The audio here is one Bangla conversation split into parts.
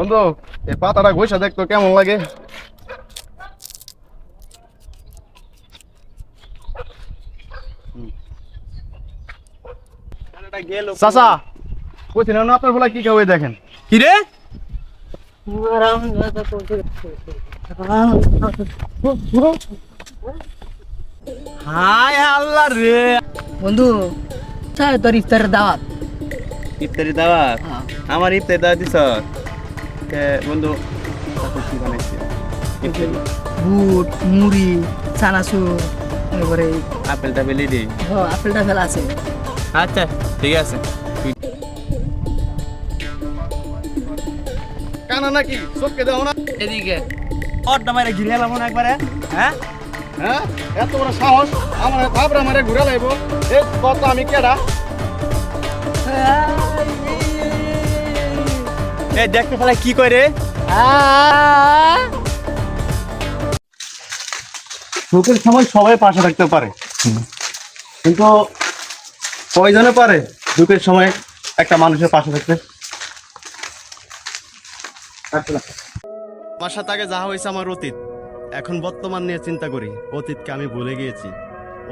বন্ধু এই পাতাটা ঘষা দেখতো কেমন লাগে। চাচা কইছি না আপনার বলা কি খাওয়াই দেখেন কি রে? হায় আল্লাহ রে বন্ধু স্যার তোর ইফতারের দাওয়াত। ইফতারি দাওয়াত? আমার ইফতারি দাওয়াত দিছ বন্ধু? কি বানাইছে? বুট মুড়ি চানাচুর এবারে আপেল টাপেল দি? আপেল টাফেল আছে। আচ্ছা ঠিক আছে। কানা নাকি চোখকে দাও না এদিকে অর্ধ মারে ঘিরে এলাম না একবারে। হ্যাঁ হ্যাঁ এত বড় সাহস আমার ভাবরা মারে ঘুরে লাইব। এ কত আমি কেডা? এ দেখতে ফেলা কি করে? সুখের সময় সবাই পাশে থাকতে পারে, কিন্তু কয়জনে পারে দুঃখের সময় একটা মানুষের পাশে থাকতে? আমার সাথে আগে যা হয়েছে আমার অতীত, এখন বর্তমান নিয়ে চিন্তা করি। অতীতকে আমি ভুলে গিয়েছি,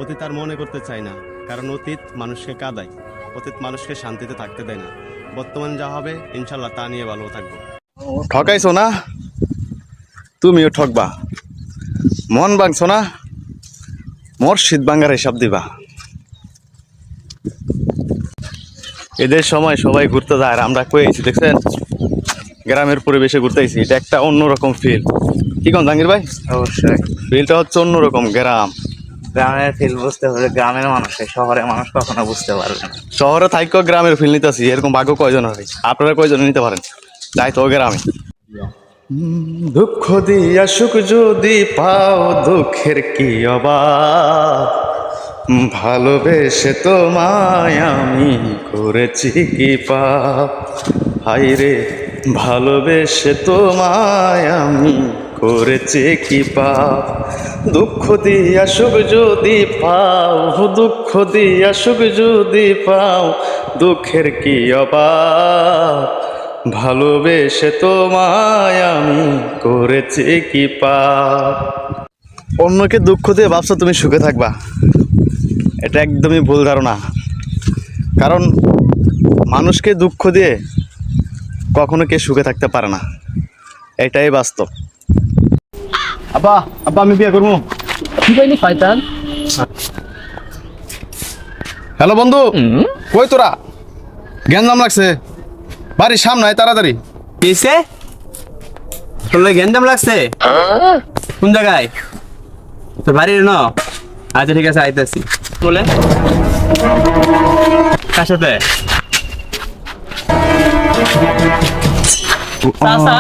অতীত আর মনে করতে চাই না, কারণ অতীত মানুষকে কাঁদায়, অতীত মানুষকে শান্তিতে থাকতে দেয় না। বর্তমান যা হবে ইনশাল্লাহ তা নিয়ে ভালো থাকবো। ঠকাইছো না, তুমিও ঠকবা। মন ভাঙছো না, মসজিদ ভাঙ্গার হিসাব দিবা। এদের সময় সবাই ঘুরতে যায় আর আমরা কয়েছি দেখছেন গ্রামের পরিবেশে ঘুরতেছি, এটা একটা অন্যরকম ফিল। কি কোন জাহাঙ্গীর ভাই? অবশ্যই ফিলটা হচ্ছে অন্যরকম। গ্রামের ফিল বুঝতে হলে গ্রামের মানুষ, শহরের মানুষ কখনো বুঝতে পারবে না। শহরে থাইকেও গ্রামের ফিল নিতেছি, এরকম ভাগ্য কয়জন হয়? আপনারা কয়জন নিতে পারেন? তাই তো গ্রামে। দুঃখ দিয়া সুখ যদি পাও, দুঃখের কি অভাব, ভালোবেসে তোমায় আমি করেছি কি পাপ। হায়রে ভালোবেসে তোমায় আমি করেছি কি পাপ। দুঃখ দিয়া সুখ যদি পাও, দুঃখ দিয়া সুখ যদি পাও, দুঃখের কি অভাব, ভালোবেসে তোমায় আমি করেছি কি পাপ। অন্যকে দুঃখ দিয়ে ভাবছো তুমি সুখে থাকবা, এটা একদমই ভুল ধারণা। কারণ মানুষকে দুঃখ দিয়ে কখনো কে সুখে থাকতে পারে না, এটাই বাস্তব। আব্বা আব্বা আমি বিয়ে করবো। কি কইলি শয়তান? হ্যালো বন্ধু, কই তোরা? গ্যাঞ্জাম লাগছে বাড়ির সামনে, তাড়াতাড়ি। কিসে? তোর গেন্দাম লাগছে? কোন জায়গায়? তোর বাড়ির ন? আচ্ছা ঠিক আছে আইতেছি। বলে কার সাথে? চাচা